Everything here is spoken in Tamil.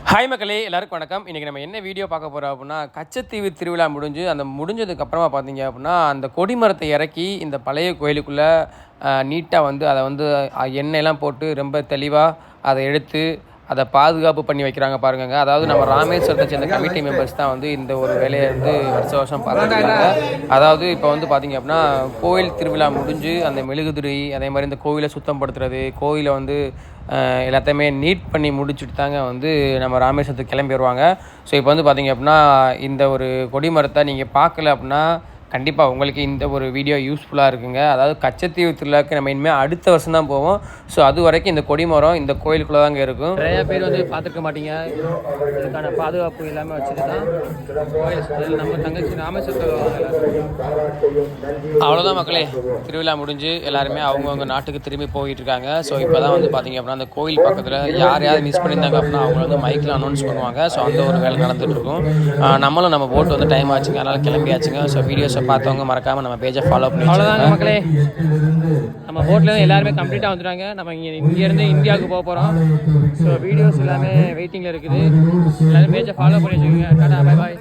ஹாய் மக்களே, எல்லாருக்கும் வணக்கம். இன்றைக்கி நம்ம என்ன வீடியோ பார்க்க போகிறோம் அப்படின்னா, கச்சத்தீவு திருவிழா முடிஞ்சதுக்கப்புறமா பார்த்தீங்க அப்படின்னா, அந்த கொடிமரத்தை இறக்கி இந்த பழைய கோயிலுக்குள்ளே நீட்டாக வந்து அதை வந்து எண்ணெயெல்லாம் போட்டு ரொம்ப தெளிவாக அதை எடுத்து அதை பாதுகாப்பு பண்ணி வைக்கிறாங்க பாருங்க. அதாவது நம்ம ராமேஸ்வரத்தை சேர்ந்த கமிட்டி மெம்பர்ஸ் தான் வந்து இந்த ஒரு வேலையை வந்து வருஷம் பார்த்துருக்காங்க. அதாவது இப்போ வந்து பார்த்திங்க அப்படின்னா, கோயில் திருவிழா முடிஞ்சு அந்த மெழுகுதிரி அதே மாதிரி இந்த கோயிலை சுத்தப்படுத்துறது, கோயிலை வந்து எல்லாத்தையுமே நீட் பண்ணி முடிச்சுட்டு தாங்க வந்து நம்ம ராமேஸ்வரத்துக்கு கிளம்பி வருவாங்க. ஸோ இப்போ வந்து பார்த்திங்க அப்படின்னா, இந்த ஒரு கொடிமரத்தை நீங்கள் பார்க்கல அப்படின்னா கண்டிப்பாக உங்களுக்கு இந்த ஒரு வீடியோ யூஸ்ஃபுல்லாக இருக்குங்க. அதாவது கச்சத்தீவு திருவிழாவுக்கு நம்ம இனிமேல் அடுத்த வருஷம் தான் போவோம். ஸோ அது வரைக்கும் இந்த கொடிமரம் இந்த கோயிலுக்குள்ளே தாங்க இருக்கும். நிறையா பேர் வந்து பார்த்துருக்க மாட்டீங்க. இதுக்கான பாதுகாப்பு எல்லாமே வச்சுட்டு தான் கோயில் நம்ம தங்கச்சி ராமேஸ்வரத்தில். அவ்வளோதான் மக்களே, திருவிழா முடிஞ்சு எல்லாருமே அவங்கவுங்க நாட்டுக்கு திரும்பி போயிட்டு இருக்காங்க. ஸோ இப்போ தான் வந்து பார்த்திங்க அப்படின்னா அந்த கோயில் பக்கத்தில் யார் மிஸ் பண்ணியிருந்தாங்க அப்படின்னா அவங்க வந்து மைக்கில் அனௌன்ஸ் பண்ணுவாங்க. ஸோ அந்த ஒரு வேலை நடந்துகிட்ருக்கும். நம்மளும் நம்ம போட்டு வந்து டைம் ஆச்சுங்க, அதனால் கிளம்பியாச்சுங்க. ஸோ வீடியோஸ் பார்த்தவங்க மறக்காமல் நம்ம பேஜை ஃபாலோ பண்ணி. அவ்வளோதாங்க மக்களே, நம்ம போட்டில் எல்லாருமே கம்ப்ளீட்டாக வந்துட்டாங்க. நம்ம இங்கேருந்து இந்தியாவுக்கு போக போகிறோம். ஸோ வீடியோஸ் எல்லாமே வெயிட்டிங்கில் இருக்குது. எல்லாரும் பேஜை ஃபாலோ பண்ணி வச்சுக்கோங்க. Tata, bye bye.